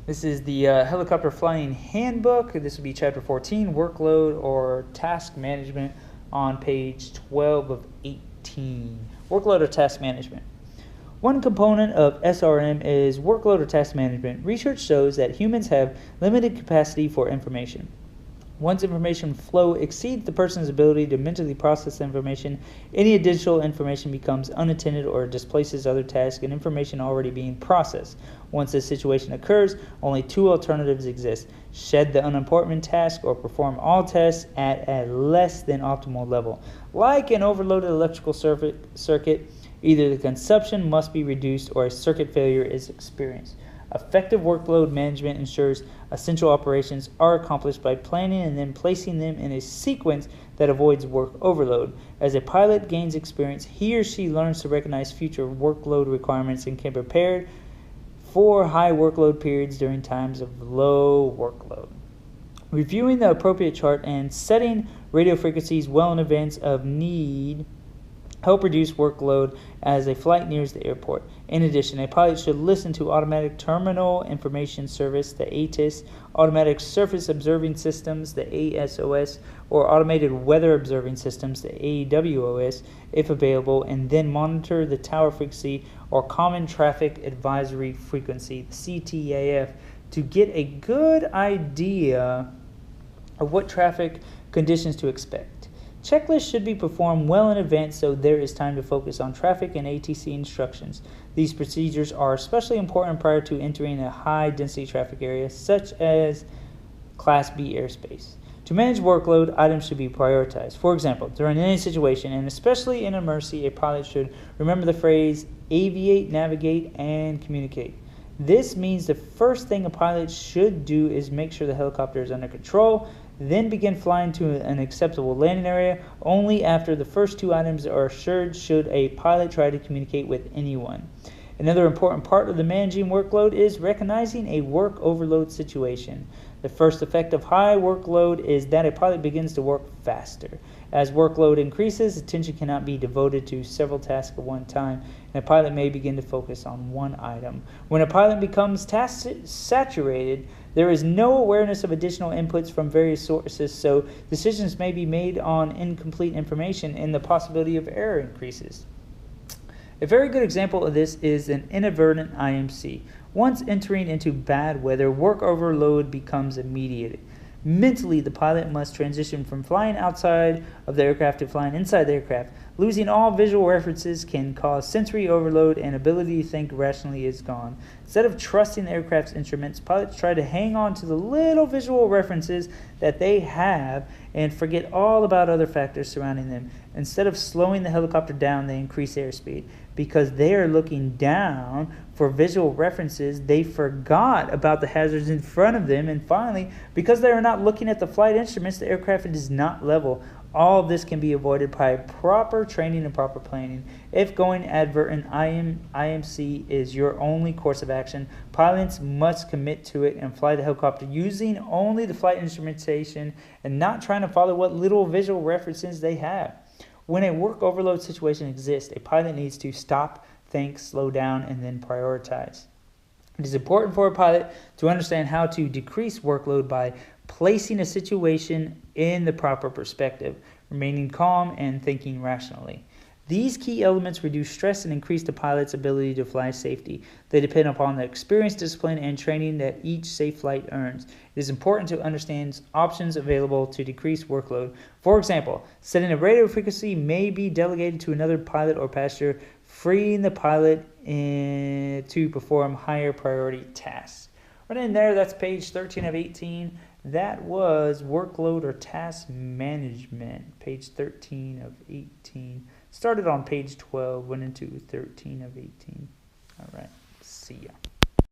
This is the helicopter flying handbook. This will be chapter 14, workload or task management, on page 12 of 18. Workload or task management. One component of SRM is workload or task management. Research shows that humans have limited capacity for information. Once information flow exceeds the person's ability to mentally process information, any additional information becomes unattended or displaces other tasks and information already being processed. Once this situation occurs, only two alternatives exist: shed the unimportant task or perform all tasks at a less than optimal level. Like an overloaded electrical circuit, either the consumption must be reduced or a circuit failure is experienced. Effective workload management ensures essential operations are accomplished by planning and then placing them in a sequence that avoids work overload. As a pilot gains experience, he or she learns to recognize future workload requirements and can prepare for high workload periods during times of low workload. Reviewing the appropriate chart and setting radio frequencies well in advance of need help reduce workload as a flight nears the airport. In addition, a pilot should listen to Automatic Terminal Information Service, the ATIS, Automatic Surface Observing Systems, the ASOS, or Automated Weather Observing Systems, the AWOS, if available, and then monitor the tower frequency or Common Traffic Advisory Frequency, the CTAF, to get a good idea of what traffic conditions to expect. Checklists should be performed well in advance so there is time to focus on traffic and ATC instructions. These procedures are especially important prior to entering a high-density traffic area, such as Class B airspace. To manage workload, items should be prioritized. For example, during any situation, and especially in emergency, a pilot should remember the phrase aviate, navigate, and communicate. This means the first thing a pilot should do is make sure the helicopter is under control, then begin flying to an acceptable landing area. Only after the first two items are assured should a pilot try to communicate with anyone. Another important part of the managing workload is recognizing a work overload situation. The first effect of high workload is that a pilot begins to work faster. As workload increases, attention cannot be devoted to several tasks at one time, and a pilot may begin to focus on one item. When a pilot becomes task saturated, there is no awareness of additional inputs from various sources, so decisions may be made on incomplete information and the possibility of error increases. A very good example of this is an inadvertent IMC. Once entering into bad weather, work overload becomes immediate. Mentally, the pilot must transition from flying outside of the aircraft to flying inside the aircraft. Losing all visual references can cause sensory overload, and ability to think rationally is gone. Instead of trusting the aircraft's instruments, pilots try to hang on to the little visual references that they have and forget all about other factors surrounding them. Instead of slowing the helicopter down, they increase airspeed. Because they are looking down for visual references, they forgot about the hazards in front of them. And finally, because they are not looking at the flight instruments, the aircraft is not level. All of this can be avoided by proper training and proper planning. If going advertent IMC is your only course of action, pilots must commit to it and fly the helicopter using only the flight instrumentation and not trying to follow what little visual references they have. When a work overload situation exists, a pilot needs to stop, think, slow down, and then prioritize. It is important for a pilot to understand how to decrease workload by placing a situation in the proper perspective, remaining calm, and thinking rationally. These key elements reduce stress and increase the pilot's ability to fly safely. They depend upon the experience, discipline, and training that each safe flight earns. It is important to understand options available to decrease workload. For example, setting a radio frequency may be delegated to another pilot or passenger, freeing the pilot to perform higher priority tasks. Right in there, that's page 13 of 18. That was workload or task management, page 13 of 18. Started on page 12, went into 13 of 18. All right, see ya.